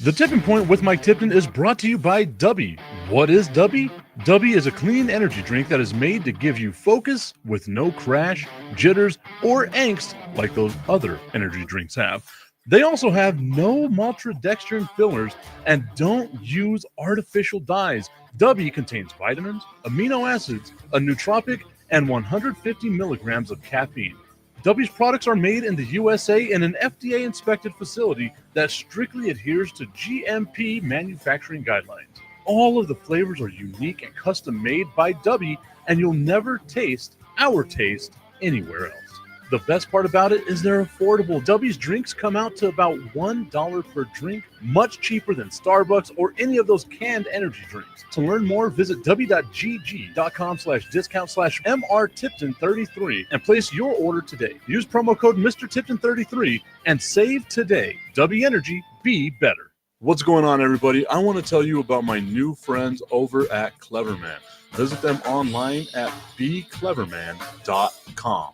The Tipping Point with Mike Tipton is brought to you by Dubby. What is Dubby? Dubby is a clean energy drink that is made to give you focus with no crash, jitters, or angst like those other energy drinks have. They also have no maltodextrin fillers and don't use artificial dyes. Dubby contains vitamins, amino acids, a nootropic, and 150 milligrams of caffeine. W's products are made in the USA in an FDA inspected facility that strictly adheres to GMP manufacturing guidelines. All of the flavors are unique and custom made by W, and you'll never taste our taste anywhere else. The best part about it is they're affordable. W's drinks come out to about $1 per drink, much cheaper than Starbucks or any of those canned energy drinks. To learn more, visit w.gg.com/MRTipton33 and place your order today. Use promo code MrTipton33 and save today. W Energy, be better. What's going on, everybody? I want to tell you about my new friends over at Cleverman. Visit them online at becleverman.com.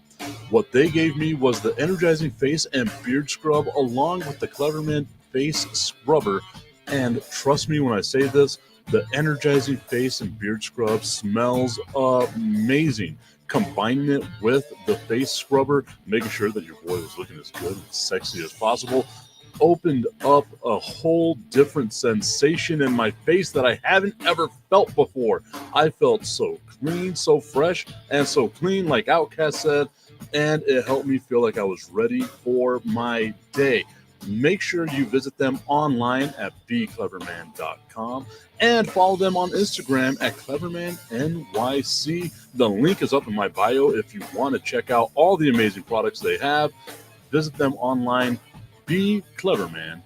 What they gave me was the energizing face and beard scrub along with the Cleverman face scrubber. And trust me when I say this, the energizing face and beard scrub smells amazing. Combining it with the face scrubber, making sure that your boy was looking as good and sexy as possible, opened up a whole different sensation in my face that I haven't ever felt before. I felt so clean, so fresh, and so clean, like Outcast said, and it helped me feel like I was ready for my day. Make sure you visit them online at becleverman.com and follow them on Instagram at clevermannyc. The link is up in my bio if you want to check out all the amazing products they have. Visit them online, becleverman.com.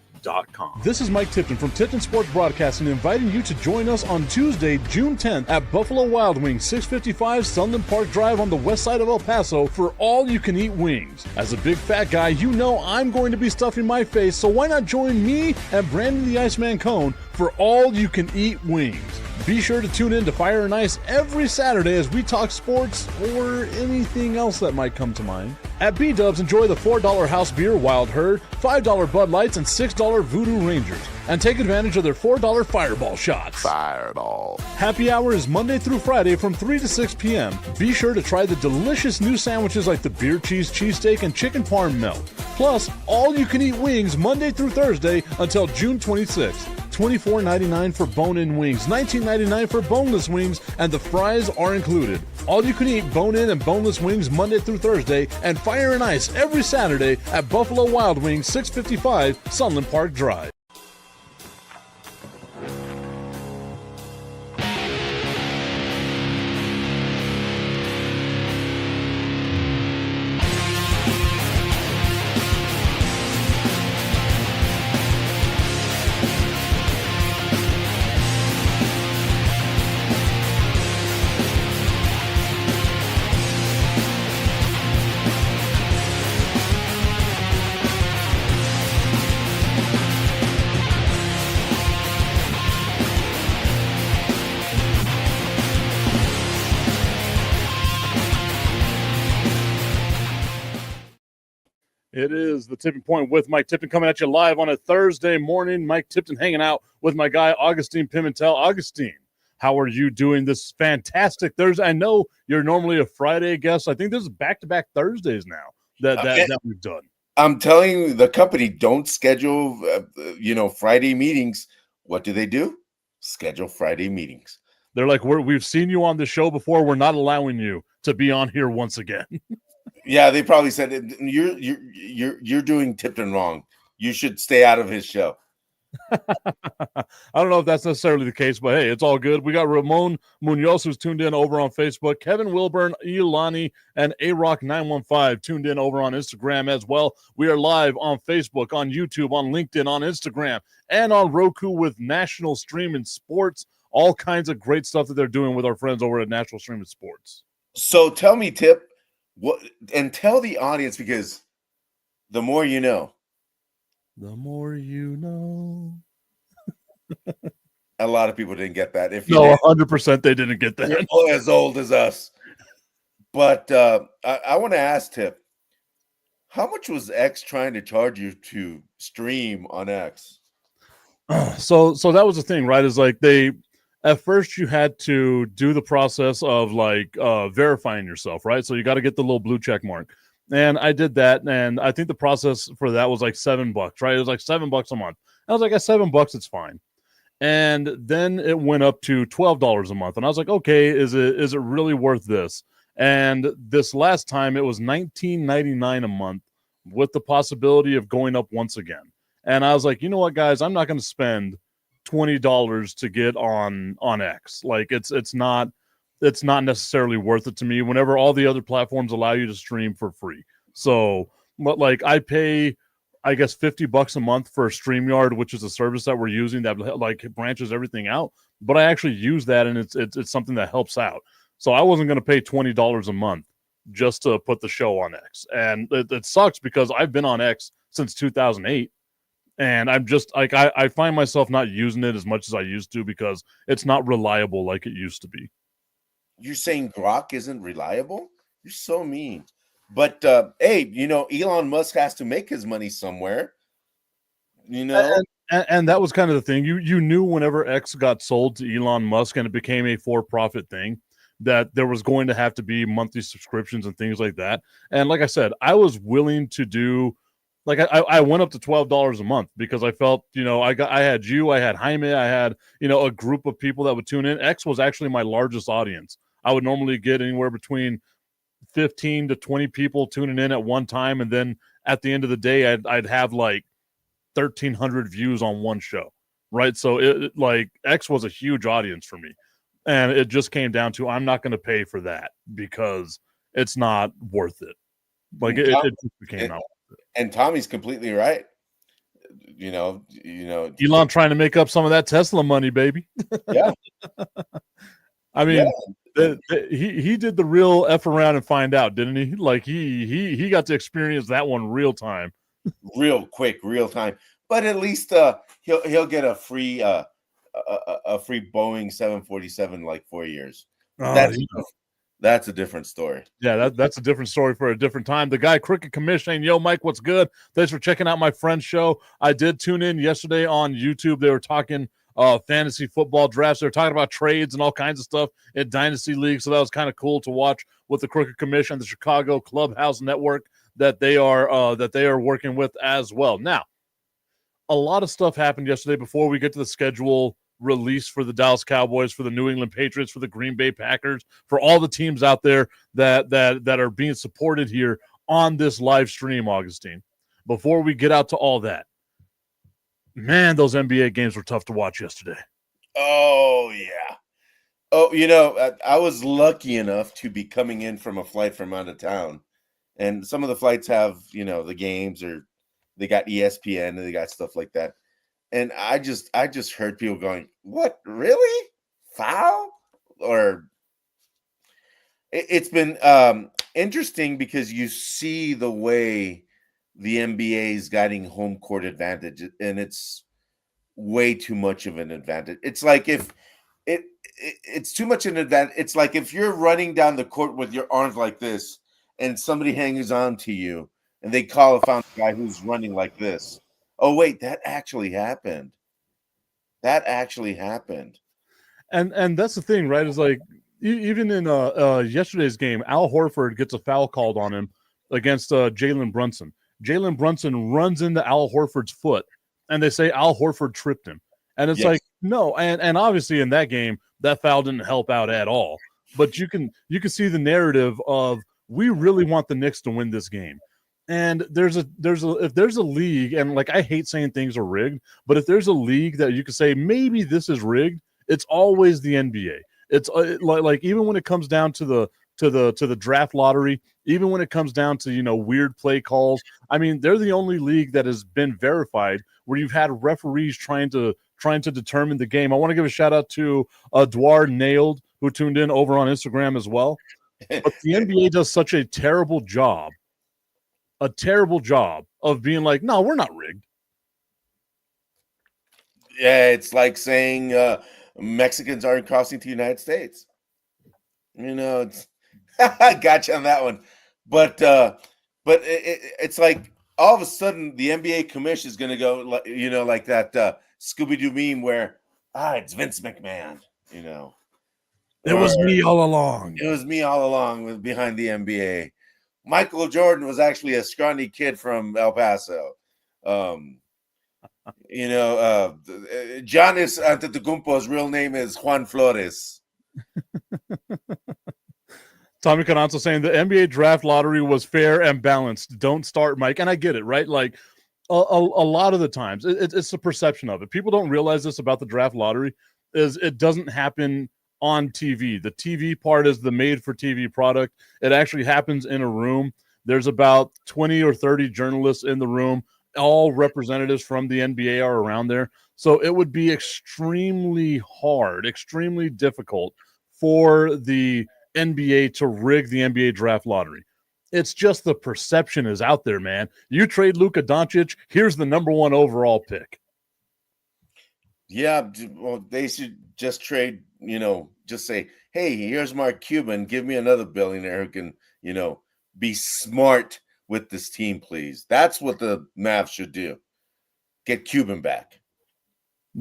This is Mike Tipton from Tipton Sports Broadcasting, inviting you to join us on Tuesday, June 10th at Buffalo Wild Wings, 655 Sunland Park Drive on the west side of El Paso for all-you-can-eat wings. As a big fat guy, you know I'm going to be stuffing my face, so why not join me and Brandon the Iceman Cone for all-you-can-eat wings? Be sure to tune in to Fire and Ice every Saturday as we talk sports or anything else that might come to mind. At B-Dubs, enjoy the $4 house beer Wild Herd, $5 Bud Lights, and $6 Voodoo Rangers. And take advantage of their $4 Fireball shots. Fireball. Happy hour is Monday through Friday from 3 to 6 p.m. Be sure to try the delicious new sandwiches like the beer cheese cheesesteak and chicken parm melt. Plus, all-you-can-eat wings Monday through Thursday until June 26th. $24.99 for bone-in wings, $19.99 for boneless wings, and the fries are included. All you can eat bone-in and boneless wings Monday through Thursday, and Fire and Ice every Saturday at Buffalo Wild Wings, 655 Sunland Park Drive. It is the Tipping Point with Mike Tipton coming at you live on a Thursday morning. Mike Tipton hanging out with my guy, Augustine Pimentel. Augustine, how are you doing this fantastic Thursday? I know you're normally a Friday guest. I think this is back-to-back Thursdays now that we've done. I'm telling you, the company don't schedule, Friday meetings. What do? Schedule Friday meetings. They're like, we've seen you on the show before. We're not allowing you to be on here once again. Yeah, they probably said you're doing Tipton wrong. You should stay out of his show. I don't know if that's necessarily the case, but hey, it's all good. We got Ramon Munoz who's tuned in over on Facebook, Kevin Wilburn, Ilani, and ARock915 tuned in over on Instagram as well. We are live on Facebook, on YouTube, on LinkedIn, on Instagram, and on Roku with National Streaming Sports. All kinds of great stuff that they're doing with our friends over at National Streaming Sports. So tell me, Tip, and tell the audience, because the more you know. The more you know. A lot of people didn't get that. If no, 100% they didn't get that. You're as old as us. But I want to ask Tip, how much was X trying to charge you to stream on X? So that was the thing, right? Is like at first you had to do the process of like verifying yourself, right? So you got to get the little blue check mark. And I did that, and I think the process for that was like $7, right? It was like $7 a month. I was like, at $7, it's fine. And then it went up to $12 a month, and I was like, okay, is it really worth this? And this last time it was $19.99 a month, with the possibility of going up once again. And I was like, you know what, guys, I'm not going to spend $20 to get on X. Like it's not necessarily worth it to me. Whenever all the other platforms allow you to stream for free, so but like I pay, I guess, $50 a month for StreamYard, which is a service that we're using that like branches everything out. But I actually use that, and it's something that helps out. So I wasn't going to pay $20 a month just to put the show on X, and it sucks because I've been on X since 2008, and I'm just like I find myself not using it as much as I used to because it's not reliable like it used to be. You're saying Grok isn't reliable? You're so mean. But hey, Elon Musk has to make his money somewhere. And that was kind of the thing. You knew whenever X got sold to Elon Musk and it became a for-profit thing, that there was going to have to be monthly subscriptions and things like that. And like I said, I was willing to do, like I went up to $12 a month because I felt, I had you, I had Jaime, I had, a group of people that would tune in. X was actually my largest audience. I would normally get anywhere between 15 to 20 people tuning in at one time, and then at the end of the day, I'd have like 1,300 views on one show, right? So it like X was a huge audience for me, and it just came down to I'm not going to pay for that because it's not worth it. Like it just became out. And Tommy's completely right. Elon trying to make up some of that Tesla money, baby. Yeah. I mean, he did the real F around and find out, didn't he? Like he got to experience that one real time. Real quick, real time. But at least he'll get a free Boeing 747 like 4 years. That's a different story. Yeah, that's a different story for a different time. The guy Crooked Commish saying, "Yo, Mike, what's good? Thanks for checking out my friend's show." I did tune in yesterday on YouTube. They were talking fantasy football drafts. They were talking about trades and all kinds of stuff in Dynasty League. So that was kind of cool to watch with the Crooked Commish and the Chicago Clubhouse Network that they are working with as well. Now, a lot of stuff happened yesterday before we get to the schedule release for the Dallas Cowboys, for the New England Patriots, for the Green Bay Packers, for all the teams out there that are being supported here on this live stream, Augustine. Before we get out to all that, man, those NBA games were tough to watch yesterday. Oh, yeah. Oh, I was lucky enough to be coming in from a flight from out of town. And some of the flights have, the games, or they got ESPN and they got stuff like that. And I just heard people going, "What, really? Foul?" Or it's been interesting because you see the way the NBA is getting home court advantage, and it's way too much of an advantage. It's like if it's too much an advantage. It's like if you're running down the court with your arms like this, and somebody hangs on to you, and they call a foul guy who's running like this. Oh, wait, that actually happened. That actually happened. And that's the thing, right? Is like even in yesterday's game, Al Horford gets a foul called on him against Jalen Brunson. Jalen Brunson runs into Al Horford's foot, and they say Al Horford tripped him. And it's like, no. And obviously in that game, that foul didn't help out at all. But you can see the narrative of, we really want the Knicks to win this game. And if there's a league, and like I hate saying things are rigged, but if there's a league that you could say maybe this is rigged, it's always the NBA. It's like even when it comes down to the draft lottery, even when it comes down to weird play calls. I mean, they're the only league that has been verified where you've had referees trying to determine the game. I want to give a shout out to Dwar Nailed, who tuned in over on Instagram as well. But the NBA does such a terrible job of being like, no, we're not rigged. Yeah, it's like saying Mexicans aren't crossing to the United States. It's I got you on that one. But it's like all of a sudden the NBA commission is going to go, like that Scooby-Doo meme where it's Vince McMahon, It was me all along. It was me all along behind the NBA. Michael Jordan was actually a scrawny kid from El Paso. Giannis Antetokounmpo's real name is Juan Flores. Tommy Cananzo saying the NBA draft lottery was fair and balanced. Don't start, Mike. And I get it, right? Like a lot of the times, it's the perception of it. People don't realize this about the draft lottery is it doesn't happen on TV. The TV part is the made-for-TV product. It actually happens in a room. There's about 20 or 30 journalists in the room. All representatives from the NBA are around there. So it would be extremely hard, extremely difficult for the NBA to rig the NBA draft lottery. It's just the perception is out there, man. You trade Luka Doncic, here's the number 1 overall pick. Yeah, well, they should just trade, just say, hey, here's Mark Cuban. Give me another billionaire who can, be smart with this team, please. That's what the Mavs should do. Get Cuban back.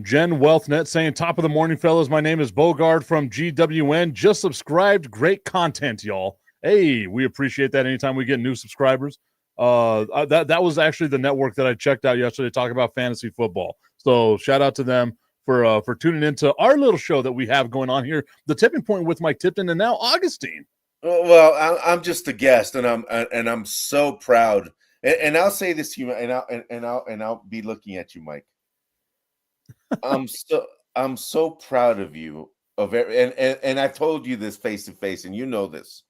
Jen WealthNet saying, top of the morning, fellas. My name is Bogard from GWN. Just subscribed. Great content, y'all. Hey, we appreciate that anytime we get new subscribers. That was actually the network that I checked out yesterday talking about fantasy football. So shout out to them for tuning into our little show that we have going on here, The Tipping Point with Mike Tipton and now Augustine. Well, I'm just a guest, and I'm so proud. And I'll say this to you, and I'll be looking at you, Mike. I'm so proud of you and I've told you this face to face, and you know this.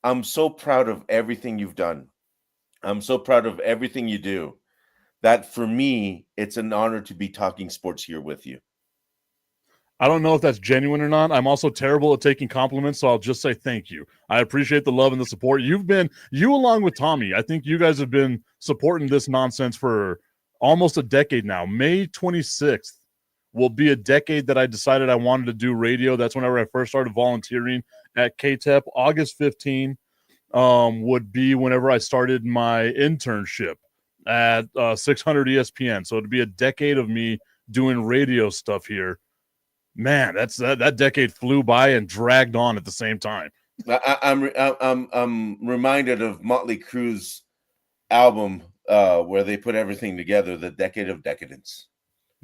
I'm so proud of everything you've done. I'm so proud of everything you do. That for me, it's an honor to be talking sports here with you. I don't know if that's genuine or not. I'm also terrible at taking compliments, so I'll just say thank you. I appreciate the love and the support. You along with Tommy, I think you guys have been supporting this nonsense for almost a decade now. May 26th will be a decade that I decided I wanted to do radio. That's whenever I first started volunteering at KTEP. August 15 would be whenever I started my internship at 600 ESPN. So it'd be a decade of me doing radio stuff here. Man, that decade flew by and dragged on at the same time. I'm reminded of Motley Crue's album where they put everything together, The Decade of Decadence.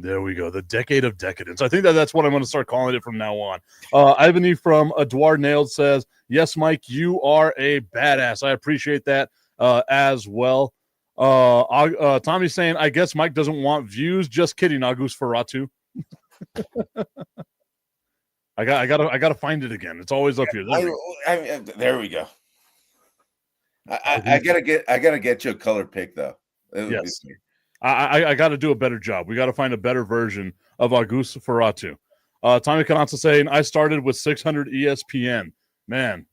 There we go, The Decade of Decadence. I think that's what I'm going to start calling it from now on. Ivany from Edouard Nailed says, yes, Mike, you are a badass. I appreciate that as well. Tommy's saying, I guess Mike doesn't want views. Just kidding, Agus Ferratu. I gotta find it again. It's always up here. There we go. I gotta get you a color pick though. Yes, I got to do a better job. We got to find a better version of Augusto Ferratu. Tommy Cananza saying, I started with 600 ESPN. Man,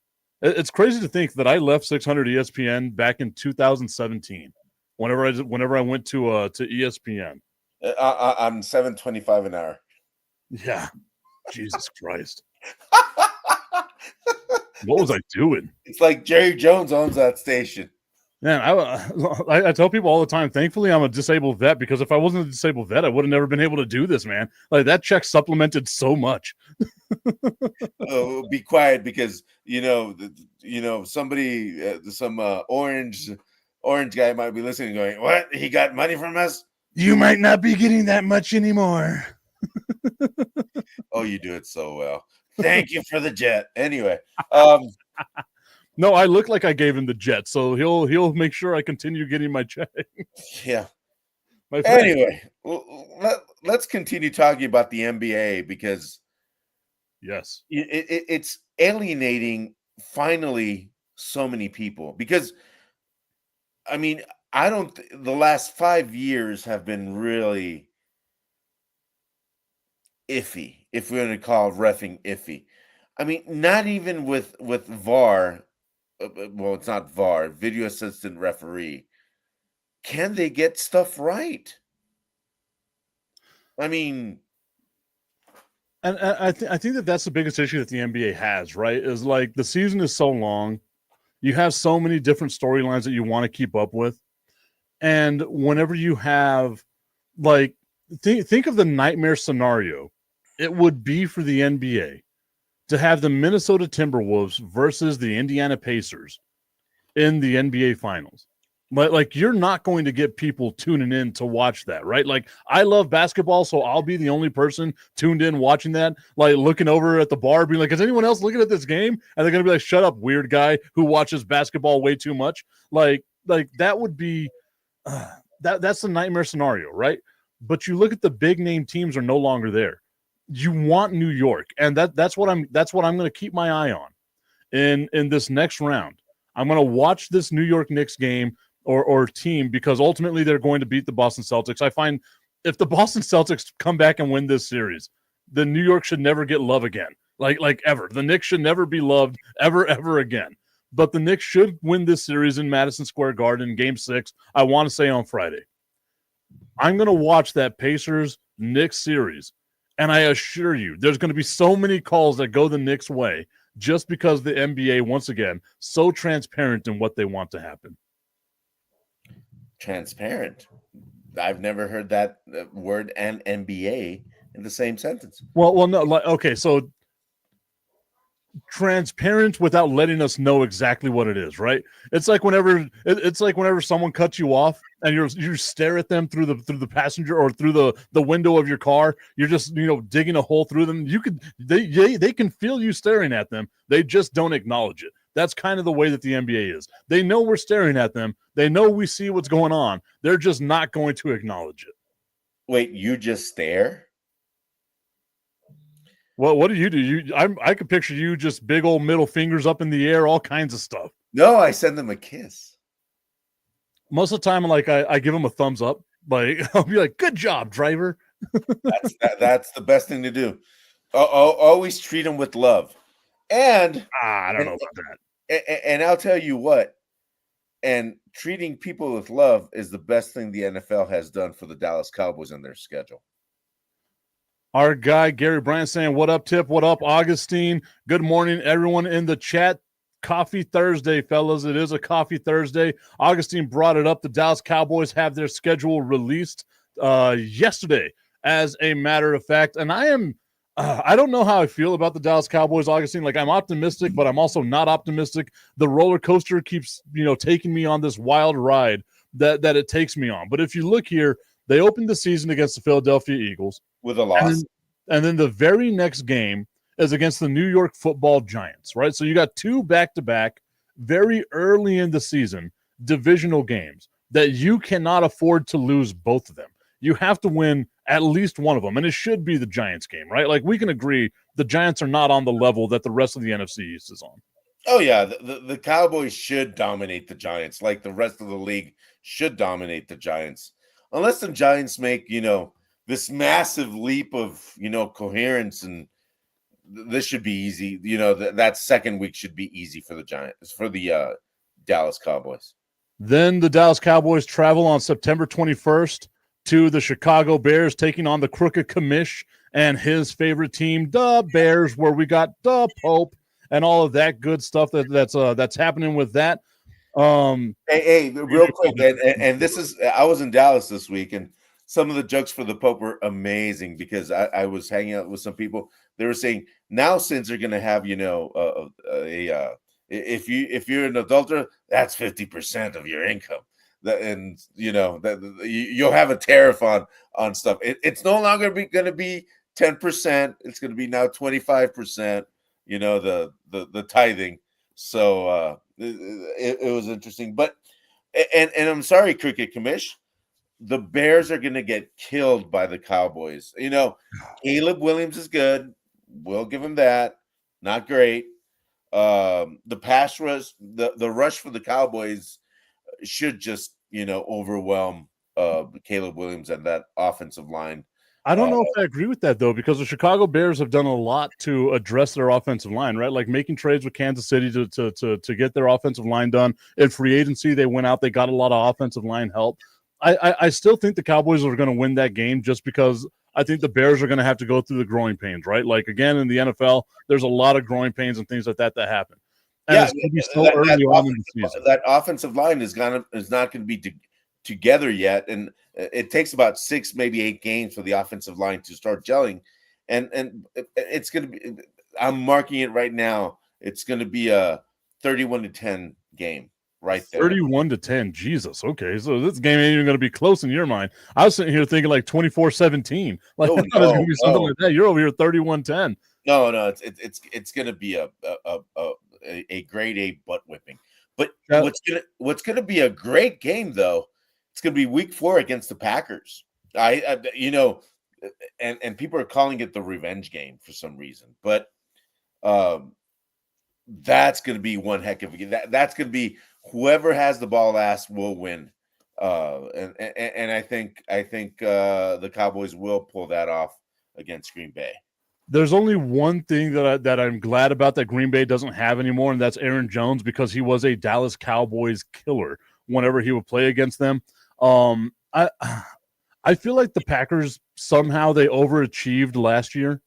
it's crazy to think that I left 600 ESPN back in 2017. Whenever I went to ESPN. I'm $7.25 an hour. Yeah, Jesus Christ. What was I doing? It's like Jerry Jones owns that station. Man, I tell people all the time, thankfully I'm a disabled vet, because if I wasn't a disabled vet, I would have never been able to do this, man. Like, that check supplemented so much. Oh, be quiet, because somebody, some orange guy might be listening going, what? He got money from us? You might not be getting that much anymore. Oh, you do it so well. Thank you for the jet. Anyway. No, I look like I gave him the jet, so he'll make sure I continue getting my check. Yeah. Anyway, let's continue talking about the NBA, because yes, it's alienating finally so many people. Because I mean, the last 5 years have been really iffy, if we're going to call reffing iffy. I mean, not even with VAR. Well, it's not VAR, video assistant referee. Can they get stuff right? I mean, and I think that's the biggest issue that the NBA has, right? Is like, the season is so long, you have so many different storylines that you want to keep up with, and whenever you have, like, think of the nightmare scenario it would be for the NBA to have the Minnesota Timberwolves versus the Indiana Pacers in the NBA Finals. But like, you're not going to get people tuning in to watch that, right? Like, I love basketball, so I'll be the only person tuned in watching that, like looking over at the bar, being like, "Is anyone else looking at this game?" And they're gonna be like, "Shut up, weird guy who watches basketball way too much." Like that would be that's the nightmare scenario, right? But you look at the big name teams are no longer there. You want New York, and that's what I'm going to keep my eye on in this next round. I'm going to watch this New York Knicks game or team because ultimately they're going to beat the Boston Celtics. I find if the Boston Celtics come back and win this series, then New York should never get love again, like ever. The Knicks should never be loved ever again. But the Knicks should win this series in Madison Square Garden, Game 6. I want to say on Friday. I'm going to watch that Pacers-Knicks series, and I assure you there's going to be so many calls that go the Knicks' way just because the NBA, once again, so transparent in what they want to happen. Transparent. I've never heard that word and NBA in the same sentence. Well, no, okay, so transparent without letting us know exactly what it is, right? It's like whenever someone cuts you off and you stare at them through the passenger or through the window of your car. You're just digging a hole through them. They can feel you staring at them. They just don't acknowledge it. That's kind of the way that the NBA is. They know we're staring at them. They know we see what's going on. They're just not going to acknowledge it. Wait, you just stare? Well, what do you do? I could picture you just big old middle fingers up in the air, all kinds of stuff. No, I send them a kiss. Most of the time, like I give them a thumbs up. Like I'll be like, "Good job, driver." That's the best thing to do. Always treat them with love. And I don't know about that. And I'll tell you what. And treating people with love is the best thing the NFL has done for the Dallas Cowboys on their schedule. Our guy, Gary Bryant, saying, "What up, Tip? What up, Augustine? Good morning, everyone in the chat. Coffee Thursday, fellas. It is a Coffee Thursday." Augustine brought it up. The Dallas Cowboys have their schedule released yesterday, as a matter of fact. And I don't know how I feel about the Dallas Cowboys, Augustine. Like, I'm optimistic, but I'm also not optimistic. The roller coaster keeps, taking me on this wild ride that it takes me on. But if you look here, they opened the season against the Philadelphia Eagles with a loss. And then the very next game is against the New York Football Giants, right? So you got two back-to-back, very early in the season, divisional games that you cannot afford to lose both of them. You have to win at least one of them, and it should be the Giants game, right? Like, we can agree the Giants are not on the level that the rest of the NFC East is on. Oh, yeah. The Cowboys should dominate the Giants, like the rest of the league should dominate the Giants. Unless the Giants make, this massive leap of, coherence, and this should be easy. That second week should be easy for the Giants, for the Dallas Cowboys. Then the Dallas Cowboys travel on September 21st to the Chicago Bears, taking on the Crooked Commish and his favorite team, the Bears, where we got the Pope and all of that good stuff that's happening with that. Hey, real quick, and this is, I was in Dallas this week, and some of the jokes for the Pope were amazing because I was hanging out with some people. They were saying now since they're going to have, if you're an adulterer, that's 50% of your income. And you'll have a tariff on stuff. It's no longer going to be 10%. It's going to be now 25%. The tithing. So it was interesting, but and I'm sorry, Cricket Commish, the Bears are going to get killed by the Cowboys. Caleb Williams is good. We'll give him that. Not great. The pass rush, the rush for the Cowboys should just overwhelm Caleb Williams and that offensive line. I don't know if I agree with that, though, because the Chicago Bears have done a lot to address their offensive line, right? Like making trades with Kansas City to get their offensive line done. In free agency, they went out, they got a lot of offensive line help. I still think the Cowboys are going to win that game just because I think the Bears are going to have to go through the growing pains, right? Like, again, in the NFL, there's a lot of growing pains and things like that happen. And it's going to be so early on in the season. That offensive line is not going to be together yet, and it takes about 6, maybe 8 games for the offensive line to start gelling, and it's going to be. I'm marking it right now. It's going to be a 31-10 game right there. 31-10. Jesus. Okay. So this game ain't even going to be close in your mind. I was sitting here thinking like 24-17. Like, Oh, I thought it was going to be something like that. You're over here 31-10. No, it's going to be a grade A butt whipping. But what's gonna be a great game though? It's going to be Week 4 against the Packers. And people are calling it the revenge game for some reason, but that's going to be one heck of a game. That's going to be whoever has the ball last will win. And I think the Cowboys will pull that off against Green Bay. There's only one thing that I'm glad about that Green Bay doesn't have anymore, and that's Aaron Jones, because he was a Dallas Cowboys killer whenever he would play against them. I feel like the Packers somehow they overachieved last year,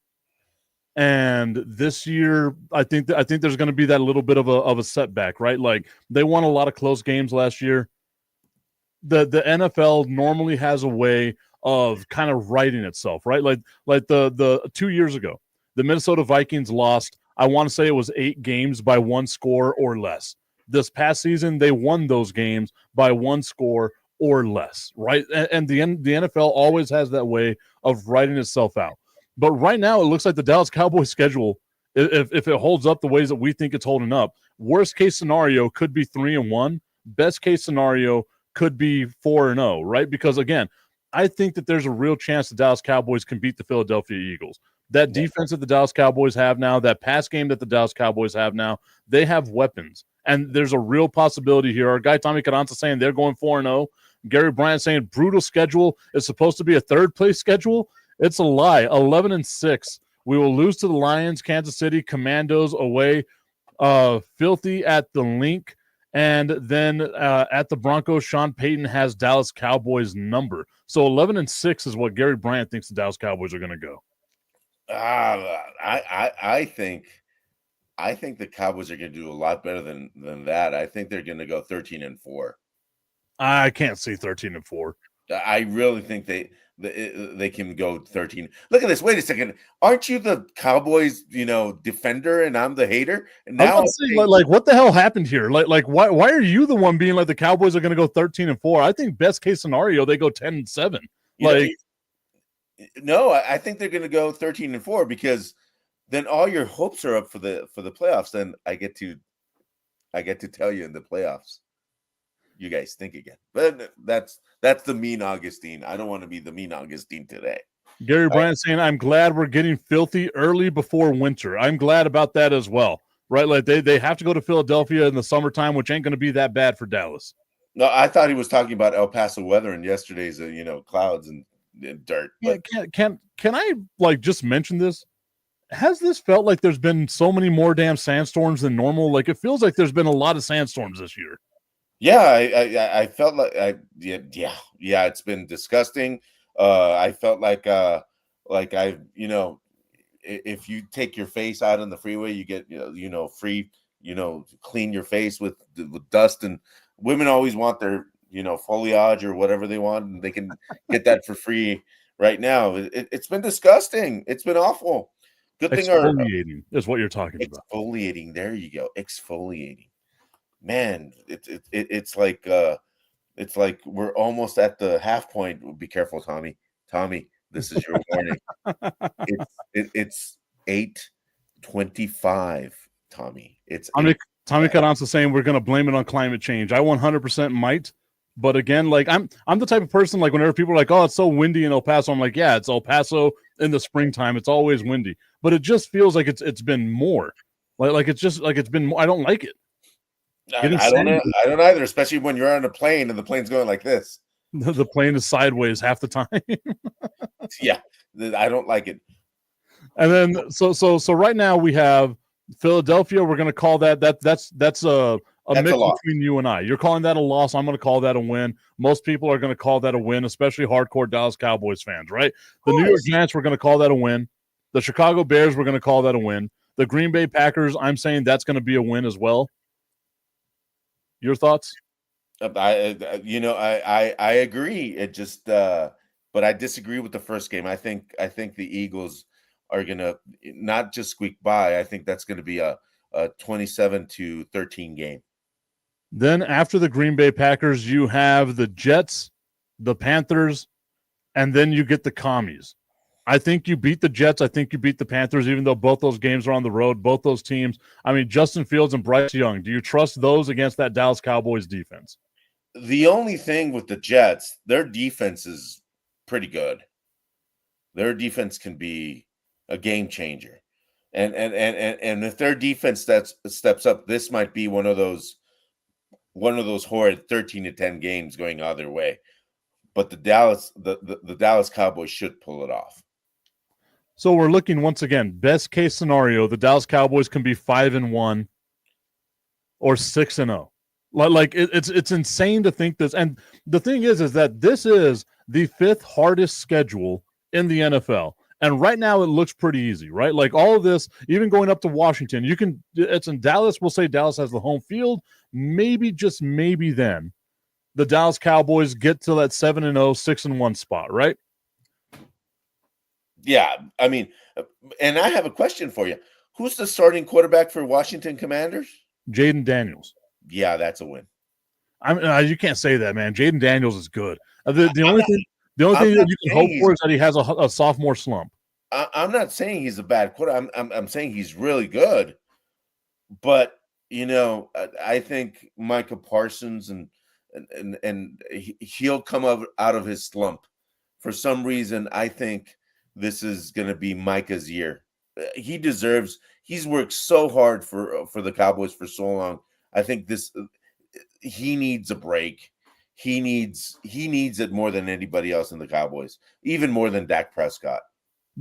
and this year I think there's going to be that little bit of a setback, right? Like they won a lot of close games last year. The NFL normally has a way of kind of righting itself, right? Like the 2 years ago, the Minnesota Vikings lost, I want to say it was 8 games by 1 score or less. This past season, they won those games by 1 score or less, right? And the NFL always has that way of writing itself out. But right now, it looks like the Dallas Cowboys schedule, if it holds up the ways that we think it's holding up, worst case scenario could be 3-1. Best case scenario could be 4-0, right? Because again, I think that there's a real chance the Dallas Cowboys can beat the Philadelphia Eagles. That defense that the Dallas Cowboys have now, that pass game that the Dallas Cowboys have now, they have weapons. And there's a real possibility here. Our guy Tommy Carranza saying they're going 4-0. Gary Bryant saying brutal schedule is supposed to be a third-place schedule. It's a lie. 11-6. We will lose to the Lions, Kansas City, Commandos away, filthy at the Link. And then at the Broncos, Sean Payton has Dallas Cowboys number. So 11-6 is what Gary Bryant thinks the Dallas Cowboys are going to go. I think the Cowboys are going to do a lot better than that. I think they're going to go 13-4. I can't see 13-4. I really think they can go 13. Look at this. Wait a second. Aren't you the Cowboys, defender, and I'm the hater? And now like what the hell happened here? Like why are you the one being like the Cowboys are going to go 13-4? I think best case scenario they go 10-7. No, I think they're going to go 13-4 because then all your hopes are up for the playoffs. Then I get to tell you in the playoffs, you guys think again. But that's the mean Augustine. I don't want to be the mean Augustine today. Gary Bryant saying, I'm glad we're getting filthy early before winter. I'm glad about that as well. Right? Like they have to go to Philadelphia in the summertime, which ain't going to be that bad for Dallas. No, I thought he was talking about El Paso weather and yesterday's clouds and dirt. Yeah, can I like just mention this? Has this felt like there's been so many more damn sandstorms than normal? Like it feels like there's been a lot of sandstorms this year. Yeah, I felt like it's been disgusting. I felt like if you take your face out on the freeway, you get free clean your face with dust, and women always want their foliage or whatever they want, and they can get that for free right now. It's been disgusting. It's been awful. Good thing exfoliating is what you're talking about. Exfoliating. There you go. Exfoliating. Man, it's like we're almost at the half point. Be careful, Tommy. Tommy, this is your warning. It's 8:25, Tommy. It's Tommy Carranza saying we're going to blame it on climate change. I 100% might, but again, like I'm the type of person like whenever people are like, "Oh, it's so windy in El Paso," I'm like, "Yeah, it's El Paso in the springtime. It's always windy." But it just feels like it's been more. Like it's just like it's been more. I don't like it. I don't either, especially when you're on a plane and the plane's going like this. The plane is sideways half the time. Yeah, I don't like it. And then so right now we have Philadelphia. We're going to call that's a mix between you and I. You're calling that a loss. I'm going to call that a win. Most people are going to call that a win, especially hardcore Dallas Cowboys fans, right? The New York Giants, we're going to call that a win. The Chicago Bears, we're going to call that a win. The Green Bay Packers, I'm saying that's going to be a win as well. Your thoughts? I agree. It just, but I disagree with the first game. I think the Eagles are gonna not just squeak by. I think that's going to be a 27-13 game. Then after the Green Bay Packers, you have the Jets, the Panthers, and then you get the Commies. I think you beat the Jets. I think you beat the Panthers, even though both those games are on the road, both those teams. I mean, Justin Fields and Bryce Young, do you trust those against that Dallas Cowboys defense? The only thing with the Jets, their defense is pretty good. Their defense can be a game changer. And if their defense steps up, this might be one of those horrid 13-10 games going either way. But the Dallas Cowboys should pull it off. So we're looking once again, best case scenario, the Dallas Cowboys can be 5-1 or 6-0. Like it's insane to think this. And the thing is that this is the 5th hardest schedule in the NFL. And right now it looks pretty easy, right? Like all of this, even going up to Washington, it's in Dallas. We'll say Dallas has the home field. Maybe, just maybe then the Dallas Cowboys get to that 7-0, 6-1 spot, right? Yeah, I mean, and I have a question for you. Who's the starting quarterback for Washington Commanders? Jaden Daniels. Yeah, that's a win. I mean, you can't say that, man. Jaden Daniels is good. The only thing that you can hope for is that he has a sophomore slump. I'm not saying he's a bad quarterback. I'm saying he's really good. But I think Micah Parsons and he'll come out of his slump. For some reason, I think this is going to be Micah's year. He's worked so hard for the Cowboys for so long. I think he needs a break. He needs it more than anybody else in the Cowboys, even more than Dak Prescott.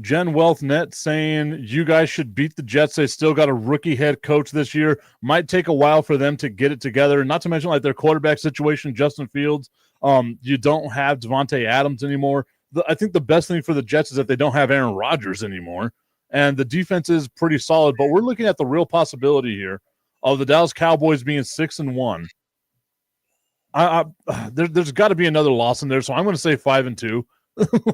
Jen Wealth Net saying you guys should beat the Jets. They still got a rookie head coach this year. Might take a while for them to get it together. Not to mention like their quarterback situation, Justin Fields. You don't have Devontae Adams anymore. I think the best thing for the Jets is that they don't have Aaron Rodgers anymore. And the defense is pretty solid. But we're looking at the real possibility here of the Dallas Cowboys being 6-1. There's got to be another loss in there. So I'm going to say 5-2.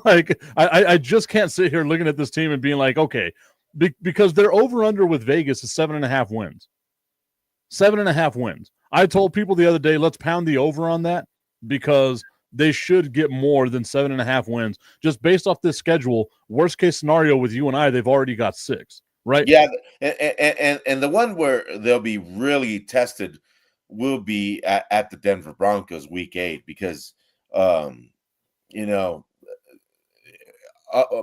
Like I just can't sit here looking at this team and being like, okay, because their over-under with Vegas is 7.5 wins. 7.5 wins. I told people the other day, let's pound the over on that because they should get more than 7.5 wins. Just based off this schedule, worst case scenario with you and I, they've already got 6, right? Yeah, and the one where they'll be really tested will be at the Denver Broncos week 8 because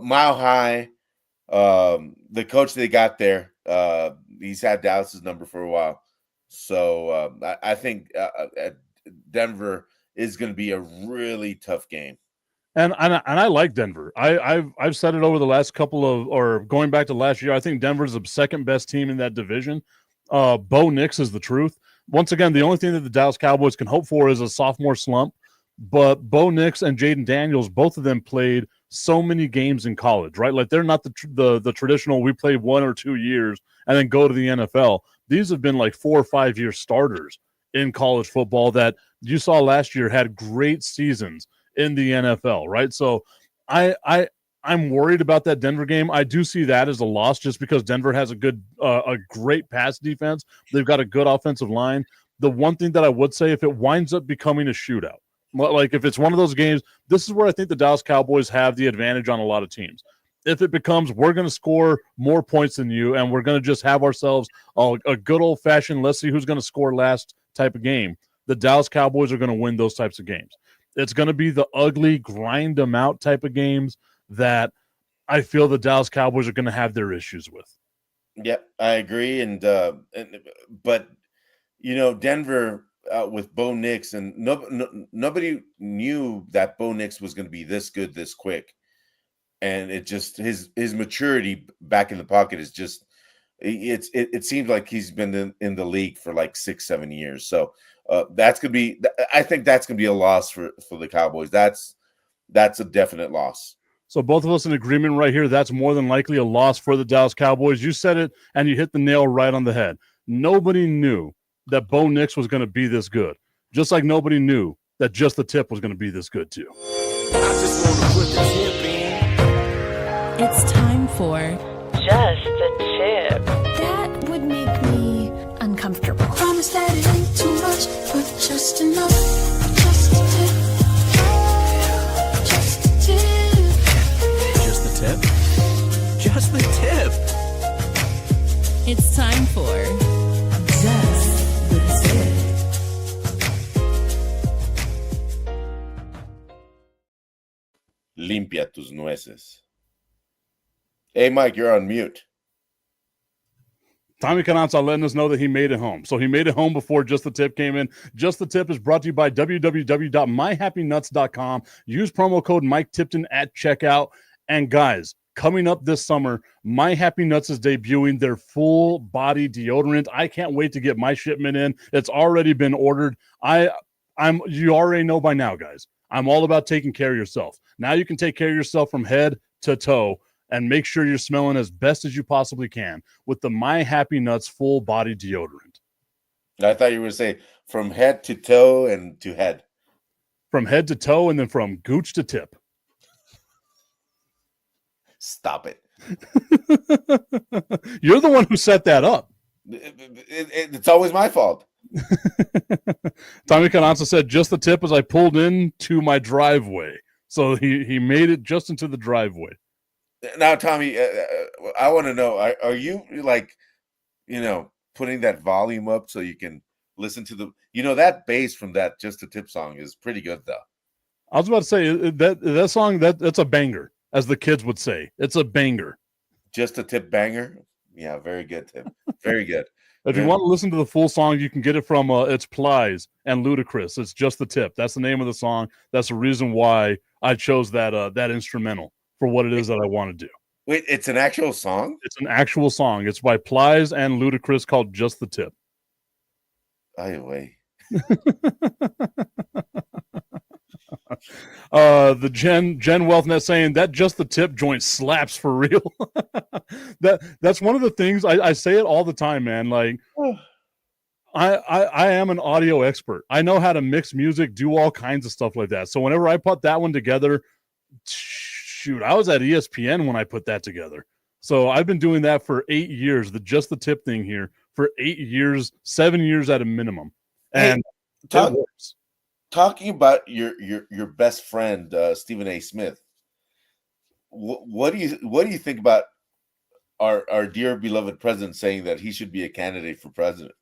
Mile High, the coach they got there, he's had Dallas's number for a while. So I think Denver is going to be a really tough game. And I like Denver. I've said it over the last or going back to last year. I think Denver's the second best team in that division. Bo Nix is the truth. Once again, the only thing that the Dallas Cowboys can hope for is a sophomore slump. But Bo Nix and Jaden Daniels, both of them played so many games in college, right? Like they're not the traditional, we play 1 or 2 years and then go to the NFL. These have been like 4 or 5 year starters in college football that you saw last year had great seasons in the NFL, right? So I'm worried about that Denver game. I do see that as a loss just because Denver has a great pass defense. They've got a good offensive line. The one thing that I would say, if it winds up becoming a shootout, like if it's one of those games, this is where I think the Dallas Cowboys have the advantage on a lot of teams. If it becomes we're going to score more points than you and we're going to just have ourselves a good old-fashioned let's see who's going to score last type of game, the Dallas Cowboys are going to win those types of games. It's going to be the ugly, grind them out type of games that I feel the Dallas Cowboys are going to have their issues with. Yep, I agree. But Denver with Bo Nix, and nobody knew that Bo Nix was going to be this good this quick. And it just his maturity back in the pocket is just it seems like he's been in the league for like 6-7 years. So that's gonna be, I think that's gonna be a loss for the Cowboys. That's a definite loss. So both of us in agreement right here. That's more than likely a loss for the Dallas Cowboys. You said it, and you hit the nail right on the head. Nobody knew that Bo Nix was going to be this good. just like nobody knew that Just the Tip was going to be this good too. I just want to put the tip in. It's time for Just a Tip. That would make me uncomfortable. Promise that it ain't too much, but just enough. Just a tip. Just a tip. Just the tip. Just the tip. It's time for Just the Tip. Limpia tus nueces. Hey, Mike, you're on mute. Tommy Cananza letting us know that he made it home. So he made it home before Just the Tip came in. Just the Tip is brought to you by www.myhappynuts.com. Use promo code Mike Tipton at checkout. And guys, coming up this summer, My Happy Nuts is debuting their full body deodorant. I can't wait to get my shipment in. It's already been ordered. You already know by now, guys. I'm all about taking care of yourself. Now you can take care of yourself from head to toe and make sure you're smelling as best as you possibly can with the My Happy Nuts full body deodorant. I thought you were going to say from head to toe and to head. From head to toe and then from gooch to tip. Stop it. You're the one who set that up. It's always my fault. Tommy Cananza said, just the tip as I pulled into my driveway. So he made it just into the driveway. Now, Tommy, I want to know, are you like, putting that volume up so you can listen to that bass from that Just a Tip song is pretty good, though. I was about to say that song, that's a banger, as the kids would say. It's a banger. Just a Tip banger? Yeah, very good, Tip. Very good. If you want to listen to the full song, you can get it from it's Plies and Ludacris. It's Just the Tip. That's the name of the song. That's the reason why I chose that instrumental for what it is that I want to do. Wait, it's an actual song? It's an actual song. It's by Plies and Ludacris called Just the Tip. Wait. The Jen WealthNet saying that Just the Tip joint slaps for real. That's one of the things I say it all the time, man. Like I am an audio expert. I know how to mix music, do all kinds of stuff like that. So whenever I put that one together, shoot, I was at ESPN when I put that together. So I've been doing that for 8 years, the Just the Tip thing here for 8 years, 7 years at a minute. And it works. Talking about your best friend, Stephen A. Smith, what do you think about our dear beloved president saying that he should be a candidate for president?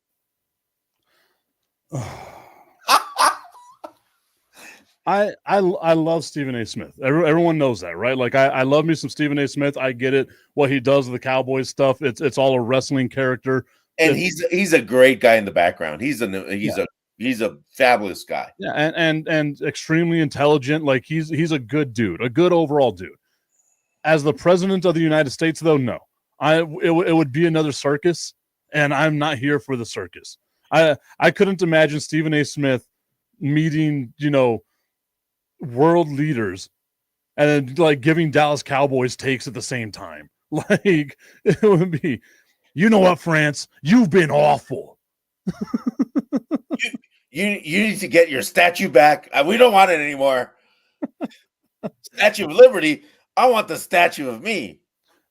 I love Stephen A. Smith. Everyone knows that, right? Like I love me some Stephen A. Smith. I get it. What he does with the Cowboys stuff. It's all a wrestling character. And he's a great guy in the background. He's a fabulous guy. Yeah, and extremely intelligent. Like he's a good dude, a good overall dude. As the president of the United States, though, no. It would be another circus, and I'm not here for the circus. I couldn't imagine Stephen A. Smith meeting, world leaders and then like giving Dallas Cowboys takes at the same time. Like it would be, you know what, France, you've been awful. You need to get your statue back. We don't want it anymore. Statue of Liberty. I want the statue of me.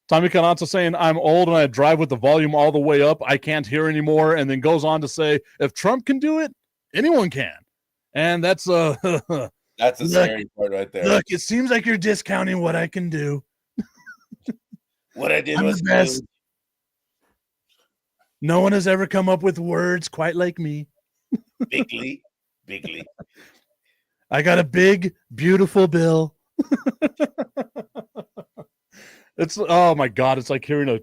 Tommy Cananza saying, I'm old and I drive with the volume all the way up. I can't hear anymore. And then goes on to say, if Trump can do it, anyone can. And that's that's a scary part right there. Look, it seems like you're discounting what I can do. What I did I'm was the best. good. No one has ever come up with words quite like me. Bigly. I got a big, beautiful bill. It's oh my god! It's like hearing a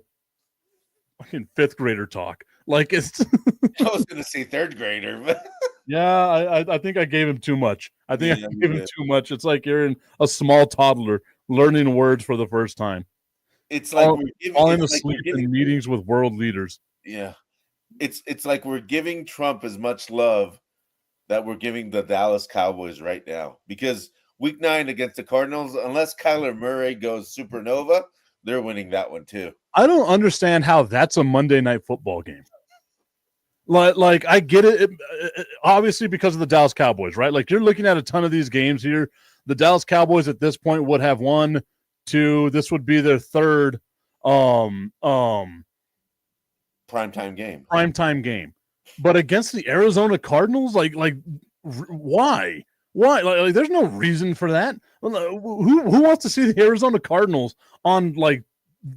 fucking fifth grader talk. Like it's. I was going to say third grader, but yeah, I think I gave him too much. I gave him too much. It's like hearing a small toddler learning words for the first time. It's like falling asleep in meetings with world leaders. Yeah, it's like we're giving Trump as much love that we're giving the Dallas Cowboys right now, because Week 9 against the Cardinals, unless Kyler Murray goes supernova, they're winning that one too. I don't understand how that's a Monday Night Football game. Like I get it, obviously because of the Dallas Cowboys, right? Like you're looking at a ton of these games here. The Dallas Cowboys at this point would have 1, 2. This would be their third primetime game. But against the Arizona Cardinals, why? Like there's no reason for that. Who wants to see the Arizona Cardinals on like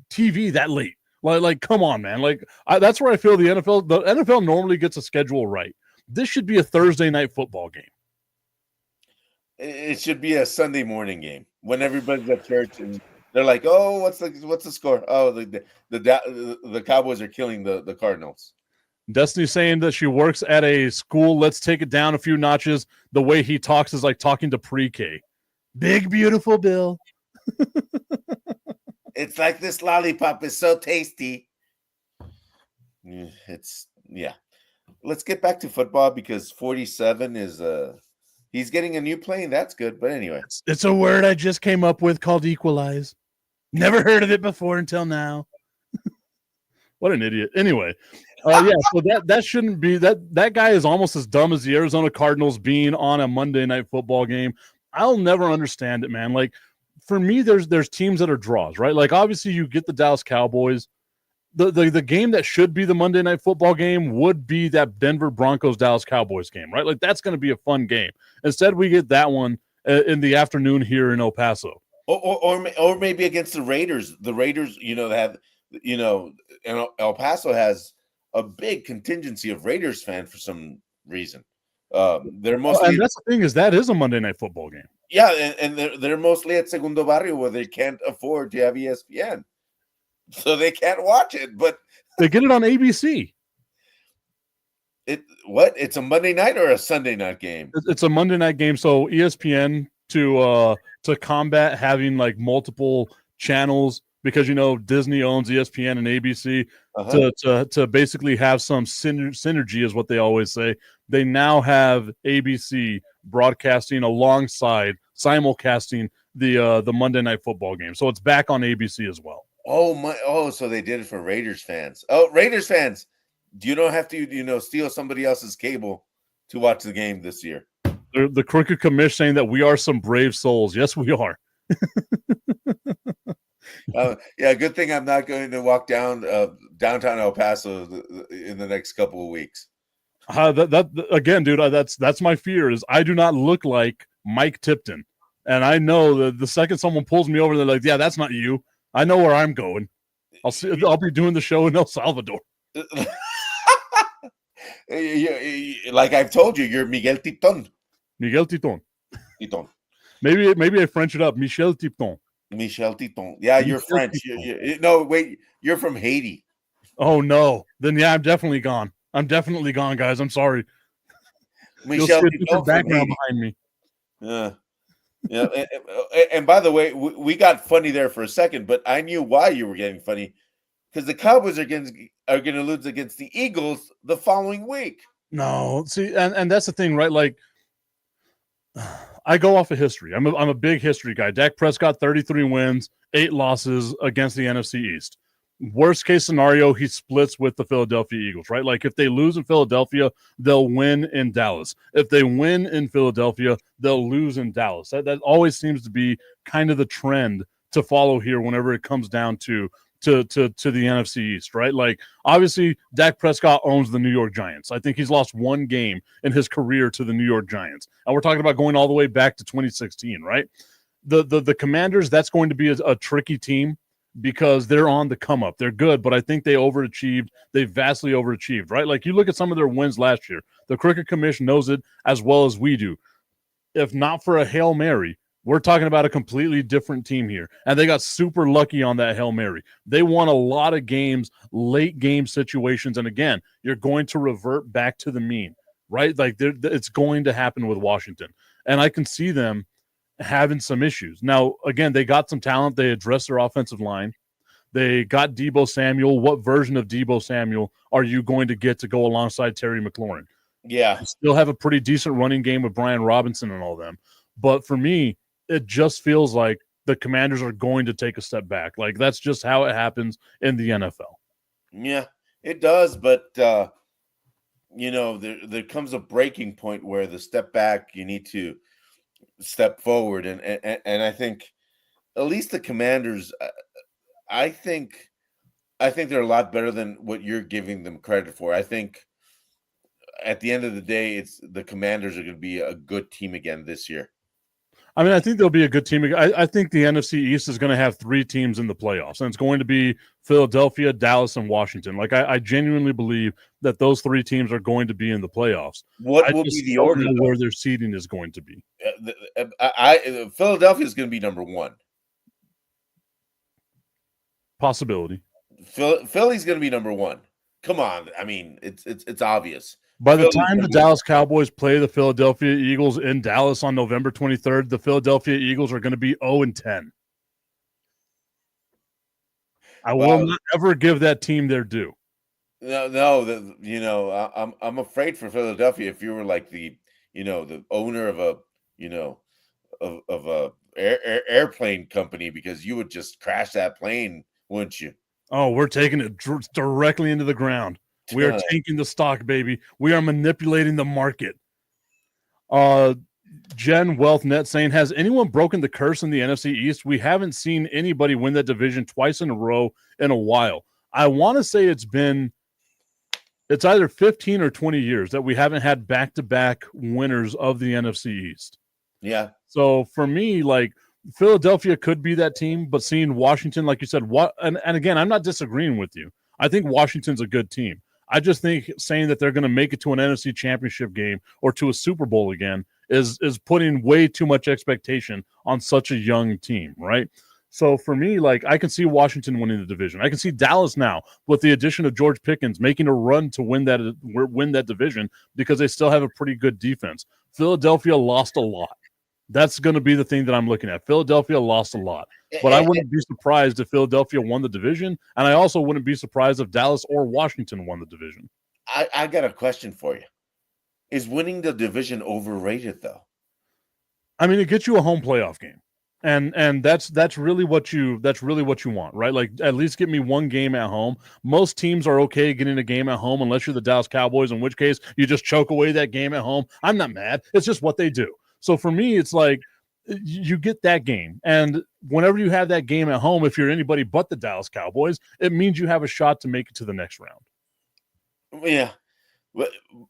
TV that late? Like come on, man. That's where I feel the NFL normally gets a schedule right. This should be a Thursday night football game. It should be a Sunday morning game when everybody's at church and they're like, "Oh, what's the score? Oh, the Cowboys are killing the Cardinals." Destiny's saying that she works at a school. Let's take it down a few notches. The way he talks is like talking to pre-K. Big beautiful Bill. It's like this lollipop is so tasty. Yeah. Let's get back to football because 47 is he's getting a new plane. That's good. But anyway, it's a word I just came up with called equalize. Never heard of it before until now. What an idiot. Anyway, yeah, so that shouldn't be that guy is almost as dumb as the Arizona Cardinals being on a Monday night football game. I'll never understand it, man. Like for me, there's teams that are draws, right? Like obviously you get the Dallas Cowboys. The game that should be the Monday night football game would be that Denver Broncos Dallas Cowboys game, right? Like that's going to be a fun game. Instead, we get that one in the afternoon here in El Paso, or maybe against the Raiders. The Raiders, have and El Paso has a big contingency of Raiders fans for some reason. They're mostly, and that's the thing is that is a Monday night football game. Yeah, and they're mostly at Segundo Barrio where they can't afford to have ESPN. So they can't watch it, but they get it on ABC. It's a Monday night or a Sunday night game? It's a Monday night game. So ESPN to combat having like multiple channels because Disney owns ESPN and ABC to basically have some synergy is what they always say. They now have ABC broadcasting alongside simulcasting the Monday night football game. So it's back on ABC as well. So they did it for Raiders fans. Oh, Raiders fans, you don't have to, steal somebody else's cable to watch the game this year. The crooked commish saying that we are some brave souls. Yes, we are. Yeah, good thing I'm not going to walk down downtown El Paso in the next couple of weeks. That again, dude, that's my fear is I do not look like Mike Tipton. And I know that the second someone pulls me over, they're like, yeah, that's not you. I know where I'm going. I'll be doing the show in El Salvador. Like I've told you, you're Miguel Tipton. Miguel Tipton. Maybe I French it up. Michel Tipton. Michel Tipton. Yeah, you're French. No, wait, you're from Haiti. Oh no. Then yeah, I'm definitely gone. Guys. I'm sorry. Michel Tipton background behind me. Yeah, and by the way, we got funny there for a second, but I knew why you were getting funny because the Cowboys are going to lose against the Eagles the following week. No, see, and that's the thing, right? Like, I go off of history. I'm a big history guy. Dak Prescott, 33 wins, 8 losses against the NFC East. Worst case scenario, he splits with the Philadelphia Eagles, right? Like if they lose in Philadelphia, they'll win in Dallas. If they win in Philadelphia, they'll lose in Dallas. That always seems to be kind of the trend to follow here whenever it comes down to the NFC East, right? Like obviously Dak Prescott owns the New York Giants. I think he's lost one game in his career to the New York Giants. And we're talking about going all the way back to 2016, right? The Commanders, that's going to be a tricky team because they're on the come up. They're good, but I think they overachieved. They vastly overachieved, right? Like you look at some of their wins last year. The Cricket Commission knows it as well as we do. If not for a Hail Mary, we're talking about a completely different team here. And they got super lucky on that Hail Mary. They won a lot of games, late game situations. And again, you're going to revert back to the mean, right? Like it's going to happen with Washington. And I can see them having some issues. Now, again, they got some talent. They addressed their offensive line. They got Deebo Samuel. What version of Deebo Samuel are you going to get to go alongside Terry McLaurin? Yeah. You still have a pretty decent running game with Brian Robinson and all them. But for me, it just feels like the Commanders are going to take a step back. Like that's just how it happens in the NFL. Yeah, it does. But there comes a breaking point where the step back, you need to step forward, and I think at least the Commanders, I think they're a lot better than what you're giving them credit for. I think at the end of the day, it's the Commanders are going to be a good team again this year. I mean, I think they'll be a good team. I think the NFC East is going to have 3 teams in the playoffs, and it's going to be Philadelphia, Dallas, and Washington. Like, I genuinely believe that those 3 teams are going to be in the playoffs. What will be the order where their seeding is going to be? Philadelphia is going to be number 1. Possibility. Philly's going to be number 1. Come on, I mean, it's obvious. By the time the Dallas Cowboys play the Philadelphia Eagles in Dallas on November 23rd, the Philadelphia Eagles are going to be 0-10. I will not ever give that team their due. No, I'm afraid for Philadelphia. If you were like the owner of a airplane company, because you would just crash that plane, wouldn't you? Oh, we're taking it directly into the ground. We are tanking the stock, baby. We are manipulating the market. Jen Wealth Net saying, has anyone broken the curse in the NFC East? We haven't seen anybody win that division twice in a row in a while. I want to say it's either 15 or 20 years that we haven't had back-to-back winners of the NFC East. Yeah. So for me, like, Philadelphia could be that team, but seeing Washington, like you said, and again, I'm not disagreeing with you. I think Washington's a good team. I just think saying that they're going to make it to an NFC championship game or to a Super Bowl again is putting way too much expectation on such a young team, right? So for me, like, I can see Washington winning the division. I can see Dallas now with the addition of George Pickens making a run to win that division because they still have a pretty good defense. Philadelphia lost a lot. That's going to be the thing that I'm looking at. Philadelphia lost a lot. But I wouldn't be surprised if Philadelphia won the division, and I also wouldn't be surprised if Dallas or Washington won the division. I got a question for you. Is winning the division overrated, though? I mean, it gets you a home playoff game. And that's really what you want, right? Like, at least get me one game at home. Most teams are okay getting a game at home unless you're the Dallas Cowboys, in which case you just choke away that game at home. I'm not mad. It's just what they do. So for me, it's like you get that game. And whenever you have that game at home, if you're anybody but the Dallas Cowboys, it means you have a shot to make it to the next round. Yeah.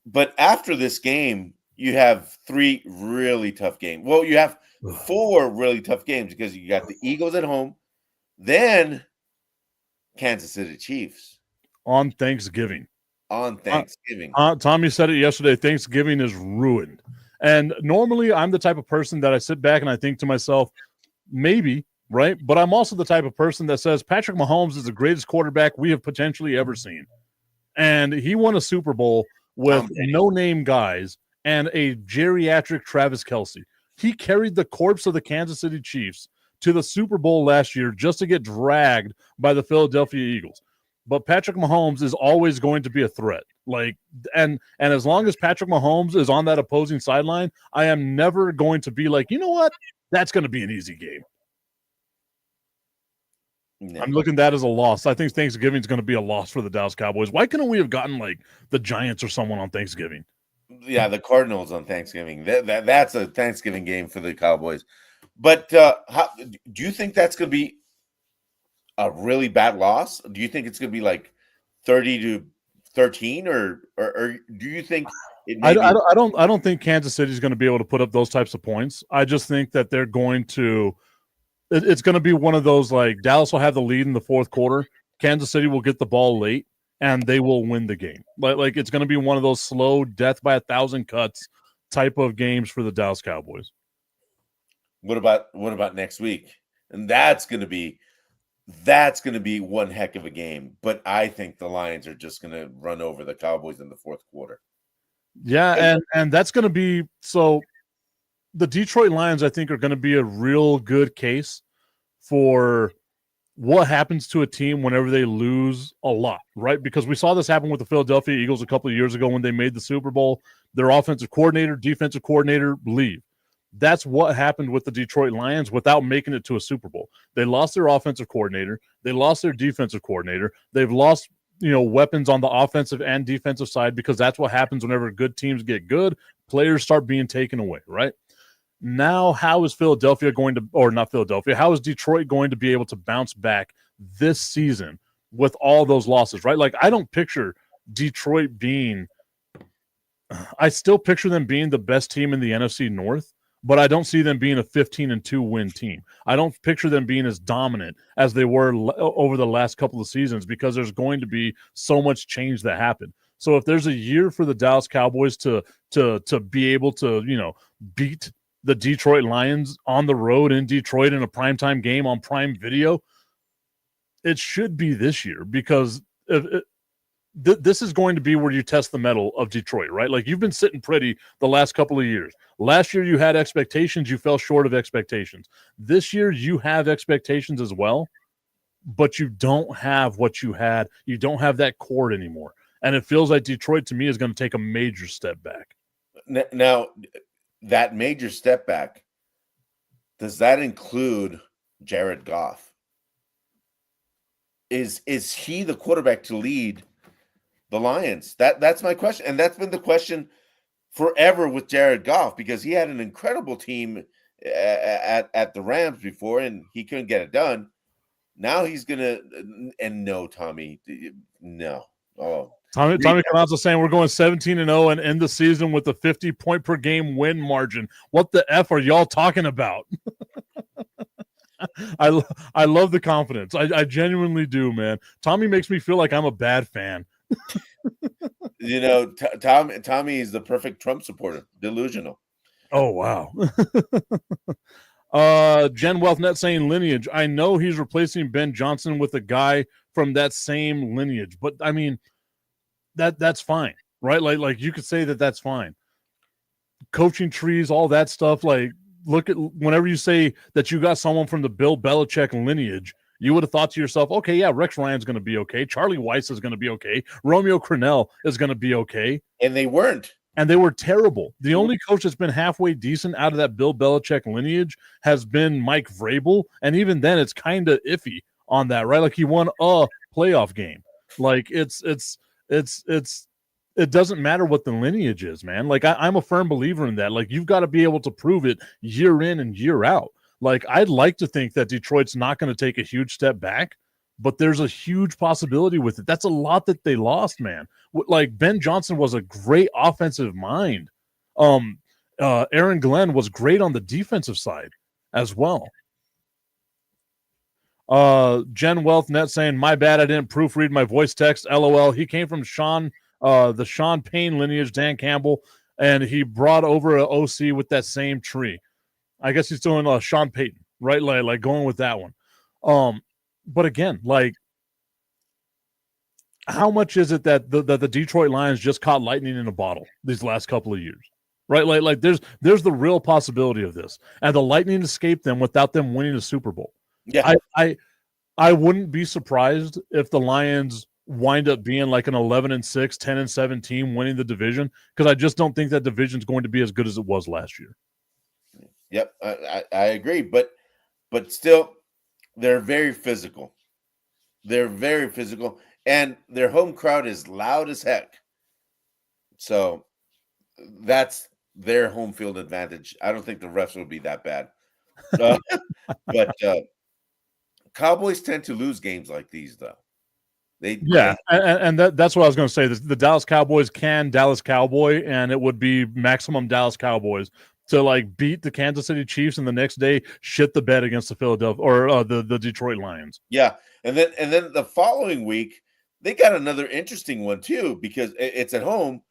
But after this game, you have 3 really tough games. Well, you have 4 really tough games because you got the Eagles at home, then Kansas City Chiefs. On Thanksgiving. Tommy said it yesterday. Thanksgiving is ruined. And normally I'm the type of person that I sit back and I think to myself, maybe, right? But I'm also the type of person that says Patrick Mahomes is the greatest quarterback we have potentially ever seen. And he won a Super Bowl with no-name guys and a geriatric Travis Kelce. He carried the corpse of the Kansas City Chiefs to the Super Bowl last year just to get dragged by the Philadelphia Eagles. But Patrick Mahomes is always going to be a threat. Like, and as long as Patrick Mahomes is on that opposing sideline, I am never going to be like, you know what? That's going to be an easy game. No. I'm looking at that as a loss. I think Thanksgiving is going to be a loss for the Dallas Cowboys. Why couldn't we have gotten like the Giants or someone on Thanksgiving? Yeah, the Cardinals on Thanksgiving. That's a Thanksgiving game for the Cowboys. But do you think that's going to be a really bad loss? Do you think it's going to be like 30-13, or do you think it may I don't think Kansas City is going to be able to put up those types of points. I just think that they're going to. It's going to be one of those, like, Dallas will have the lead in the fourth quarter. Kansas City will get the ball late, and they will win the game. Like it's going to be one of those slow death by 1,000 cuts type of games for the Dallas Cowboys. What about next week? And that's going to be one heck of a game. But I think the Lions are just going to run over the Cowboys in the fourth quarter. Yeah, and that's going to be so. The Detroit Lions, I think, are going to be a real good case for what happens to a team whenever they lose a lot, right? Because we saw this happen with the Philadelphia Eagles a couple of years ago when they made the Super Bowl. Their offensive coordinator, defensive coordinator leave. That's what happened with the Detroit Lions without making it to a Super Bowl. They lost their offensive coordinator. They lost their defensive coordinator. They've lost weapons on the offensive and defensive side, because that's what happens whenever good teams get good. Players start being taken away, right? Now, how is Philadelphia going to, or not Philadelphia, how is Detroit going to be able to bounce back this season with all those losses, right? Like, I don't picture Detroit being, I still picture them being the best team in the NFC North, but I don't see them being a 15-2 win team. I don't picture them being as dominant as they were over the last couple of seasons, because there's going to be so much change that happened. So if there's a year for the Dallas Cowboys to be able to, beat the Detroit Lions on the road in Detroit in a primetime game on Prime Video, it should be this year, because this is going to be where you test the mettle of Detroit, right? Like, you've been sitting pretty the last couple of years. Last year you had expectations, you fell short of expectations. This year you have expectations as well, but you don't have what you had. You don't have that cord anymore. And it feels like Detroit, to me, is going to take a major step back. Now, that major step back, does that include Jared Goff? Is he the quarterback to lead the Lions? That's my question. And that's been the question forever with Jared Goff, because he had an incredible team at the Rams before, and he couldn't get it done. Now he's going to, and no, Tommy, no. Oh, Tommy Canazzo saying we're going 17-0 and end the season with a 50-point per game win margin. What the F are y'all talking about? I love the confidence. I genuinely do, man. Tommy makes me feel like I'm a bad fan. Tommy is the perfect Trump supporter. Delusional. Oh, wow. Jen Wealth Net saying lineage. I know he's replacing Ben Johnson with a guy from that same lineage, but I mean, that's fine, right? Like you could say that's fine. Coaching trees, all that stuff. Like, look at whenever you say that you got someone from the Bill Belichick lineage, you would have thought to yourself, okay, yeah, Rex Ryan's going to be okay. Charlie Weiss is going to be okay. Romeo Crennel is going to be okay. And they weren't. And they were terrible. The only coach that's been halfway decent out of that Bill Belichick lineage has been Mike Vrabel. And even then, it's kind of iffy on that, right? Like, he won a playoff game. Like, it doesn't matter what the lineage is, man. Like, I'm a firm believer in that. Like, you've got to be able to prove it year in and year out. Like, I'd like to think that Detroit's not going to take a huge step back, but there's a huge possibility with it. That's a lot that they lost, man. Like, Ben Johnson was a great offensive mind. Aaron Glenn was great on the defensive side as well. Jen Wealth Net saying, my bad, I didn't proofread my voice text. LOL. He came from the Sean Payne lineage, Dan Campbell, and he brought over an OC with that same tree. I guess he's doing Sean Payton, right? Like going with that one. But again, like, how much is it that the Detroit Lions just caught lightning in a bottle these last couple of years, right? Like there's the real possibility of this, and the lightning escaped them without them winning a Super Bowl. Yeah, I wouldn't be surprised if the Lions wind up being like an 11-6, 10-7 team winning the division, because I just don't think that division is going to be as good as it was last year. Yep, I agree, but still, they're very physical. They're very physical, and their home crowd is loud as heck. So that's their home field advantage. I don't think the refs will be that bad. But Cowboys tend to lose games like these, though. And that's what I was going to say. The Dallas Cowboys can Dallas Cowboy, and it would be maximum Dallas Cowboys to like beat the Kansas City Chiefs, and the next day shit the bed against the Philadelphia or the Detroit Lions. Yeah, and then the following week they got another interesting one too, because it's at home,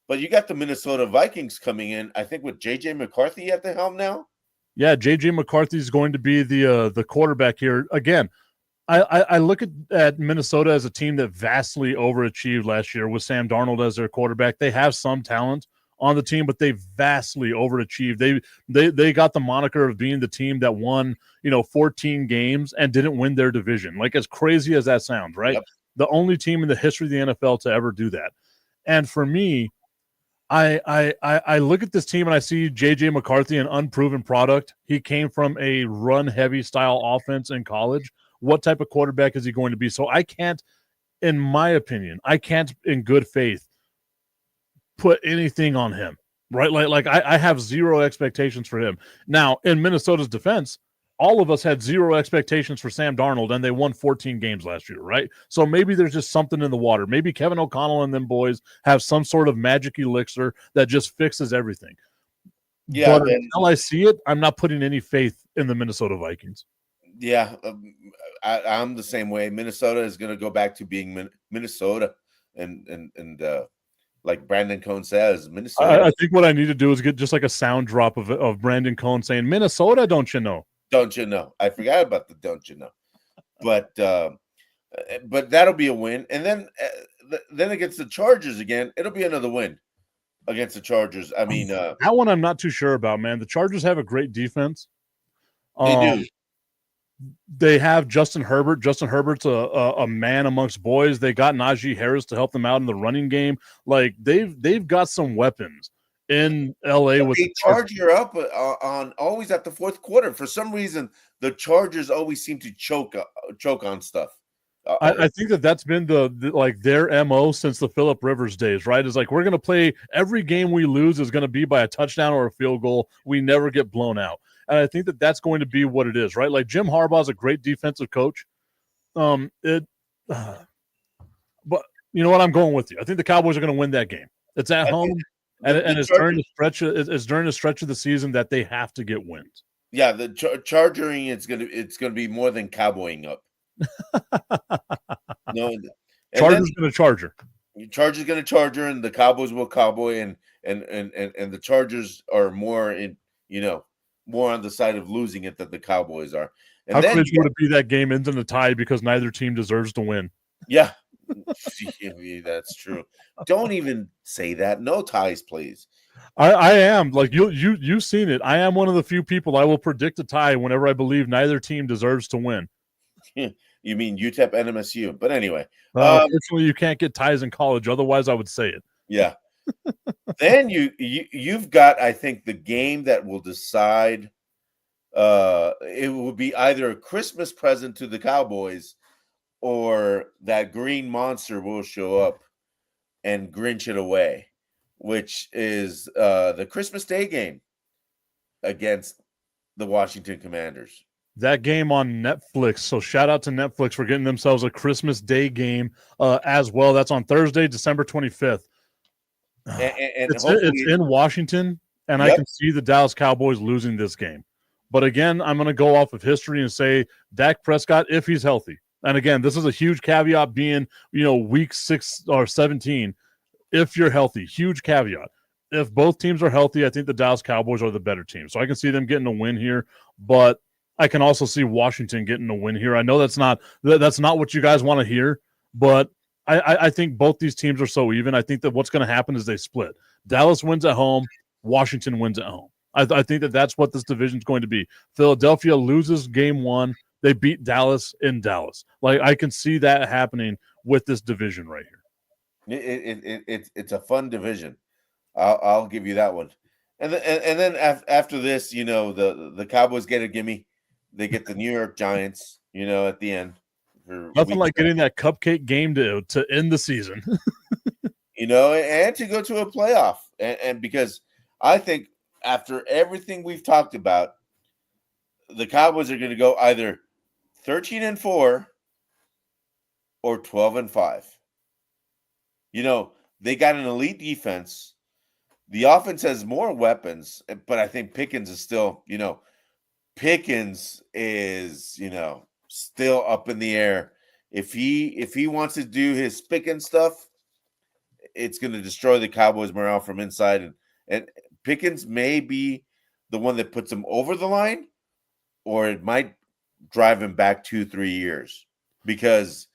but you got the Minnesota Vikings coming in. I think with J.J. McCarthy at the helm now. Yeah, J.J. McCarthy is going to be the quarterback here again. I look at Minnesota as a team that vastly overachieved last year with Sam Darnold as their quarterback. They have some talent on the team, but they vastly overachieved. They got the moniker of being the team that won, 14 games and didn't win their division. Like, as crazy as that sounds, right? Yep. The only team in the history of the NFL to ever do that. And for me, I look at this team and I see J.J. McCarthy, an unproven product. He came from a run-heavy style offense in college. What type of quarterback is he going to be? So I can't in my opinion, I can't, in good faith, put anything on him. Right? Like I have zero expectations for him. Now, in Minnesota's defense, all of us had zero expectations for Sam Darnold, and they won 14 games last year, right? So maybe there's just something in the water. Maybe Kevin O'Connell and them boys have some sort of magic elixir that just fixes everything. Yeah, but until I see it, I'm not putting any faith in the Minnesota Vikings. Yeah, I'm the same way. Minnesota is going to go back to being Minnesota, and like Brandon Cohn says, Minnesota. I think what I need to do is get just like a sound drop of Brandon Cohn saying, Minnesota, don't you know? Don't you know? I forgot about the don't you know. But that'll be a win. And then against the Chargers again, it'll be another win against the Chargers. I mean, that one I'm not too sure about, man. The Chargers have a great defense. They do. They have Justin Herbert. Justin Herbert's a man amongst boys. They got Najee Harris to help them out in the running game. Like they've got some weapons in LA. With they charge you up on always at the fourth quarter. For some reason, the Chargers always seem to choke on stuff. I think that's been the like their MO since the Phillip Rivers days, right? Is like we're gonna play every game we lose is gonna be by a touchdown or a field goal. We never get blown out. And I think that's going to be what it is, right? Like Jim Harbaugh is a great defensive coach. But you know what? I'm going with you. I think the Cowboys are going to win that game. It's at home, and it's during the stretch. It's during the stretch of the season that they have to get wins. Yeah, the chargering it's gonna be more than cowboying up. No, Charger's going to charger. Chargers going to charger, and the Cowboys will cowboy, and the Chargers are more in more on the side of losing it than the Cowboys are. And how then crazy would it be that game ends in a tie because neither team deserves to win? Yeah, that's true. Don't even say that. No ties, please. I am like you've seen it. I am one of the few people I will predict a tie whenever I believe neither team deserves to win. You mean UTEP and MSU? But anyway, unfortunately, you can't get ties in college. Otherwise, I would say it. Yeah. Then you've got, I think, the game that will decide. It will be either a Christmas present to the Cowboys, or that green monster will show up and Grinch it away, which is the Christmas Day game against the Washington Commanders. That game on Netflix. So shout out to Netflix for getting themselves a Christmas Day game as well. That's on Thursday, December 25th. And it's in Washington, and I can see the Dallas Cowboys losing this game. But again, I'm going to go off of history and say Dak Prescott, if he's healthy. And again, this is a huge caveat being, week 6 or 17. If you're healthy, huge caveat. If both teams are healthy, I think the Dallas Cowboys are the better team. So I can see them getting a win here, but I can also see Washington getting a win here. I know that's not what you guys want to hear, but I think both these teams are so even. I think that what's going to happen is they split. Dallas wins at home. Washington wins at home. I think that's what this division is going to be. Philadelphia loses game 1. They beat Dallas in Dallas. Like I can see that happening with this division right here. It's a fun division. I'll give you that one. And then after this, the Cowboys get a gimme. They get the New York Giants, at the end. Nothing like getting that cupcake game to end the season. And to go to a playoff. And because I think after everything we've talked about, the Cowboys are going to go either 13-4 or 12-5. They got an elite defense. The offense has more weapons, but I think Pickens is still, Pickens is, still up in the air. If he wants to do his Pickens stuff, it's going to destroy the Cowboys' morale from inside. And Pickens may be the one that puts him over the line, or it might drive him back 2-3 years because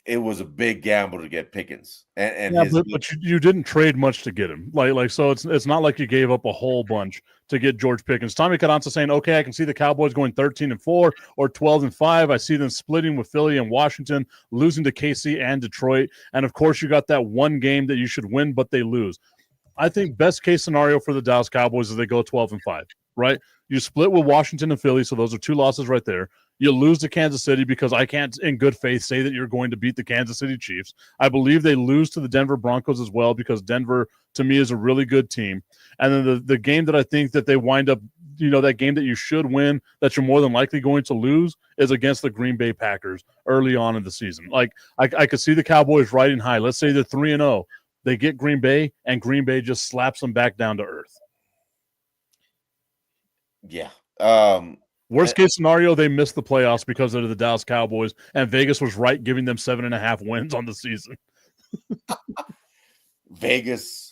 it was a big gamble to get Pickens. But you didn't trade much to get him. Like so it's not like you gave up a whole bunch to get George Pickens. Tommy Carranza saying, okay, I can see the Cowboys going 13-4 or 12-5. I see them splitting with Philly and Washington, losing to KC and Detroit. And of course, you got that one game that you should win, but they lose. I think best case scenario for the Dallas Cowboys is they go 12-5, right? You split with Washington and Philly, so those are 2 losses right there. You lose to Kansas City because I can't, in good faith, say that you're going to beat the Kansas City Chiefs. I believe they lose to the Denver Broncos as well because Denver, to me, is a really good team. And then the game that I think that they wind up, that game that you should win, that you're more than likely going to lose, is against the Green Bay Packers early on in the season. Like, I could see the Cowboys riding high. Let's say they're 3-0. They get Green Bay, and Green Bay just slaps them back down to earth. Yeah. Worst case scenario, they miss the playoffs because of the Dallas Cowboys, and Vegas was right giving them 7.5 wins on the season. Vegas.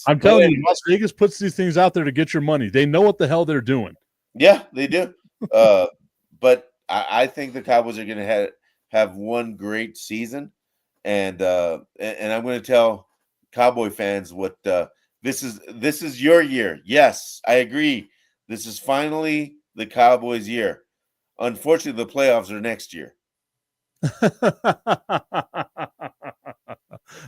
I'm telling you, Las Vegas puts these things out there to get your money. They know what the hell they're doing. Yeah, they do. But I think the Cowboys are going to have one great season, and I'm going to tell Cowboy fans what this is your year. Yes, I agree. This is finally the Cowboys' year. Unfortunately, the playoffs are next year.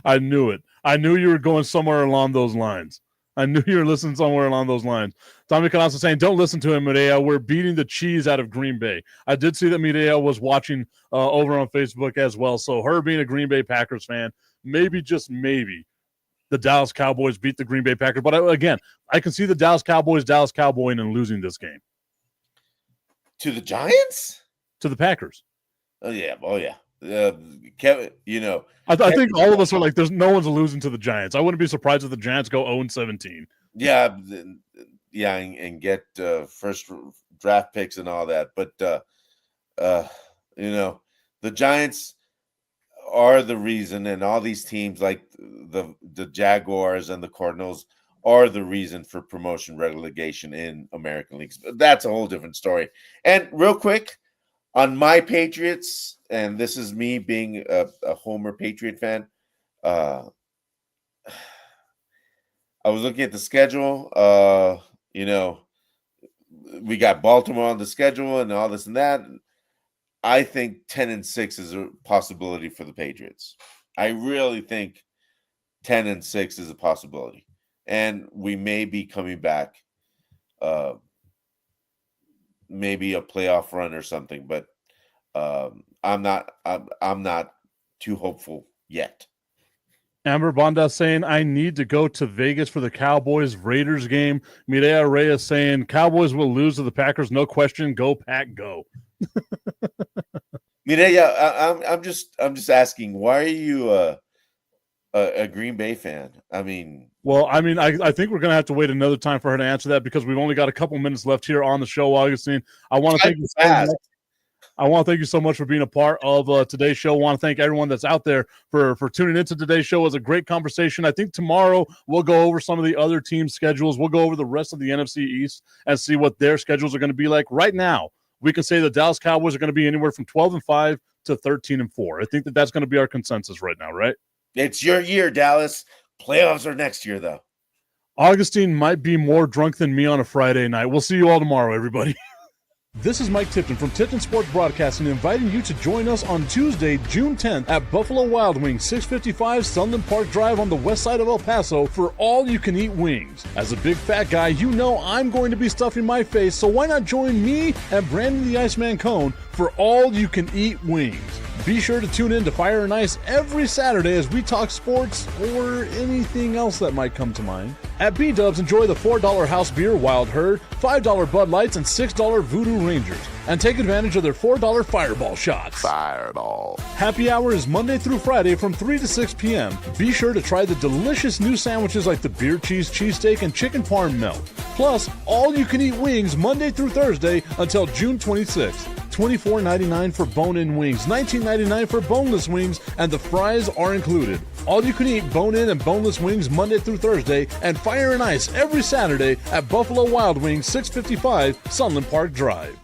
I knew it. I knew you were going somewhere along those lines. I knew you were listening somewhere along those lines. Tommy Canassa saying, don't listen to him, Mireya. We're beating the cheese out of Green Bay. I did see that Mireya was watching over on Facebook as well. So her being a Green Bay Packers fan, maybe, just maybe, the Dallas Cowboys beat the Green Bay Packers. But again, I can see the Dallas Cowboying and losing this game. To the Giants? To the Packers. Oh, yeah. Kevin, I think all of us are like, there's no one's losing to the Giants. I wouldn't be surprised if the Giants go 0-17. Yeah, and get first draft picks and all that. But, the Giants are the reason, and all these teams like the Jaguars and the Cardinals are the reason for promotion relegation in American leagues. But that's a whole different story. And real quick, on my Patriots, and this is me being a Homer Patriot fan, I was looking at the schedule. We got Baltimore on the schedule and all this and that. I think 10-6 is a possibility for the Patriots. I really think 10-6 is a possibility, and we may be coming back. Maybe a playoff run or something, but I'm not too hopeful yet. Amber Bonda saying, I need to go to Vegas for the Cowboys-Raiders game. Mireya Reyes saying, Cowboys will lose to the Packers, no question. Go, Pack, go. Mireya, I'm just asking, why are you a Green Bay fan? I think we're going to have to wait another time for her to answer that because we've only got a couple minutes left here on the show, Augustine. I want to thank you so much. I want to thank you so much for being a part of today's show. I want to thank everyone that's out there for tuning into today's show. It was a great conversation. I think tomorrow we'll go over some of the other team schedules. We'll go over the rest of the NFC East and see what their schedules are going to be like. Right now, we can say the Dallas Cowboys are going to be anywhere from 12-5 to 13-4. I think that's going to be our consensus right now, right? It's your year, Dallas. Playoffs are next year, though. Augustine might be more drunk than me on a Friday night. We'll see you all tomorrow, everybody. This is Mike Tipton from Tipton Sports Broadcasting, inviting you to join us on Tuesday, June 10th at Buffalo Wild Wings, 655 Sunland Park Drive on the west side of El Paso for all-you-can-eat wings. As a big fat guy, you know I'm going to be stuffing my face, so why not join me and Brandon the Iceman Cone for all-you-can-eat wings? Be sure to tune in to Fire and Ice every Saturday as we talk sports or anything else that might come to mind. At B-Dubs, enjoy the $4 house beer Wild Herd, $5 Bud Lights, and $6 Voodoo Rangers. And take advantage of their $4 Fireball shots. Fireball. Happy hour is Monday through Friday from 3 to 6 p.m. Be sure to try the delicious new sandwiches like the beer cheese, cheesesteak, and chicken parm melt. Plus, all-you-can-eat wings Monday through Thursday until June 26th. $24.99 for bone-in wings, $19.99 for boneless wings, and the fries are included. All-you-can-eat bone-in and boneless wings Monday through Thursday, and Fire and Ice every Saturday at Buffalo Wild Wings, 655 Sunland Park Drive.